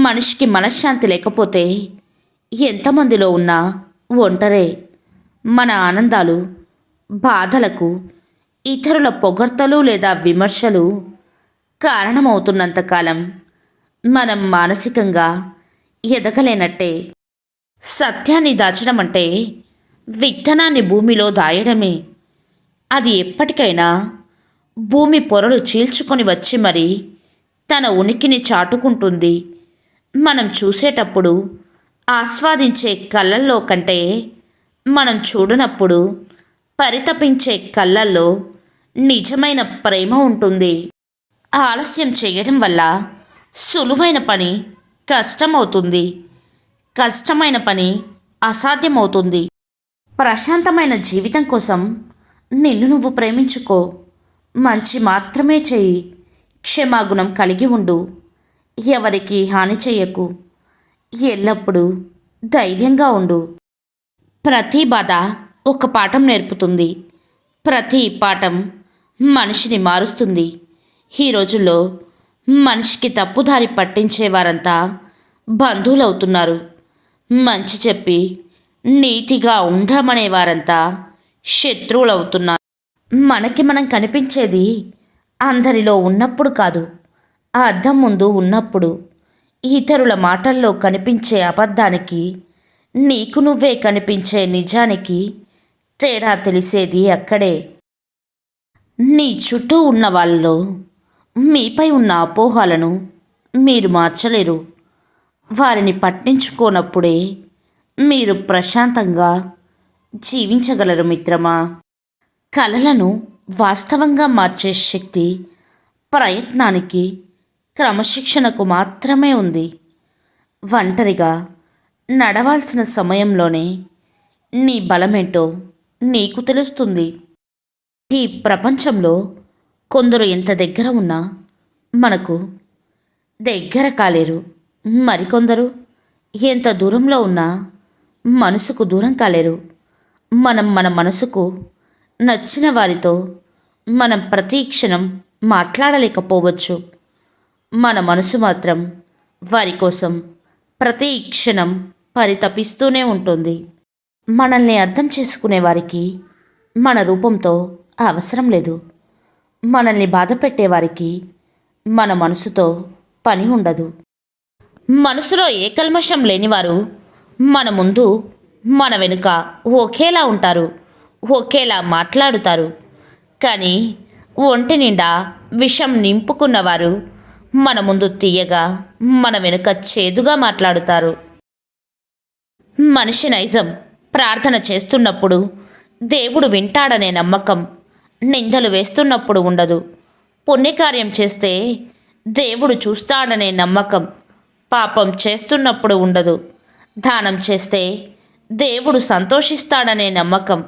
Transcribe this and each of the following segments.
మనిషికి మనశ్శాంతి లేకపోతే ఎంతమందిలో ఉన్నా ఒంటరే. మన ఆనందాలు, బాధలకు ఇతరుల పొగడ్తలు లేదా విమర్శలు కారణమవుతున్నంతకాలం మనం మానసికంగా ఎదగలేనట్టే. సత్యాన్ని దాచడం అంటే విత్తనాన్ని భూమిలో దాయడమే. అది ఎప్పటికైనా భూమి పొరలు చీల్చుకొని వచ్చి మరి తన ఉనికిని చాటుకుంటుంది. మనం చూసేటప్పుడు ఆస్వాదించే కళ్ళల్లో కంటే మనం చూడనప్పుడు పరితపించే కళ్ళల్లో నిజమైన ప్రేమ ఉంటుంది. ఆలస్యం చేయడం వల్ల సులువైన పని కష్టమవుతుంది, కష్టమైన పని అసాధ్యమవుతుంది. ప్రశాంతమైన జీవితం కోసం నిన్ను నువ్వు ప్రేమించుకో. మంచి మాత్రమే చెయ్యి. క్షమాగుణం కలిగి ఉండు. ఎవరికి హాని చెయ్యకు. ఎల్లప్పుడూ ధైర్యంగా ఉండు. ప్రతి బాధ ఒక పాఠం నేర్పుతుంది. ప్రతి పాఠం మనిషిని మారుస్తుంది. ఈ రోజుల్లో మనిషికి తప్పుదారి పట్టించేవారంతా బంధువులవుతున్నారు. మంచి చెప్పి నీతిగా ఉండమనేవారంతా శత్రువులవుతున్నారు. మనకి మనం కనిపించేది అందరిలో ఉన్నప్పుడు కాదు, ఆ అద్దం ముందు ఉన్నప్పుడు. ఇతరుల మాటల్లో కనిపించే అబద్ధానికి, నీకు నువ్వే కనిపించే నిజానికి తేడా తెలిసేది అక్కడే. నీ చుట్టూ ఉన్న వాళ్ళలో మీపై ఉన్న అపోహలను మీరు మార్చలేరు. వారిని పట్టించుకోనప్పుడే మీరు ప్రశాంతంగా జీవించగలరు మిత్రమా. కలలను వాస్తవంగా మార్చే శక్తి ప్రయత్నానికి, క్రమశిక్షణకు మాత్రమే ఉంది. ఒంటరిగా నడవాల్సిన సమయంలోనే నీ బలమేంటో నీకు తెలుస్తుంది. ఈ ప్రపంచంలో కొందరు ఎంత దగ్గర ఉన్నా మనకు దగ్గర కాలేరు. మరికొందరు ఎంత దూరంలో ఉన్నా మనసుకు దూరం కాలేరు. మనం మన మనసుకు నచ్చిన వారితో మనం ప్రతి క్షణం మాట్లాడలేకపోవచ్చు. మన మనసు మాత్రం వారి కోసం ప్రతి క్షణం పరితపిస్తూనే ఉంటుంది. మనల్ని అర్థం చేసుకునే వారికి మన రూపంతో అవసరం లేదు. మనల్ని బాధ పెట్టేవారికి మన మనసుతో పని ఉండదు. మనసులో ఏ కల్మషం లేనివారు మన ముందు మన వెనుక ఒకేలా ఉంటారు, ఒకేలా మాట్లాడుతారు. కానీ ఒంటి నిండా విషం నింపుకున్నవారు మన ముందు తీయగా, మన వెనుక చేదుగా మాట్లాడుతారు. మనిషి నైజం ప్రార్థన చేస్తున్నప్పుడు దేవుడు వింటాడనే నమ్మకం నిందలు వేస్తున్నప్పుడు ఉండదు. పుణ్యకార్యం చేస్తే దేవుడు చూస్తాడనే నమ్మకం పాపం చేస్తున్నప్పుడు ఉండదు. దానం చేస్తే దేవుడు సంతోషిస్తాడనే నమ్మకం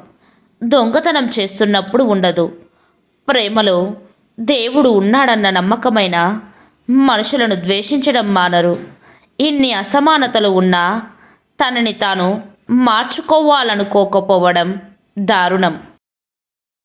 దొంగతనం చేస్తున్నప్పుడు ఉండదు. ప్రేమలో దేవుడు ఉన్నాడన్న నమ్మకమైన మనుషులను ద్వేషించడం మానరు. ఇన్ని అసమానతలు ఉన్నా తనని తాను మార్చుకోవాలనుకోకపోవడం దారుణం.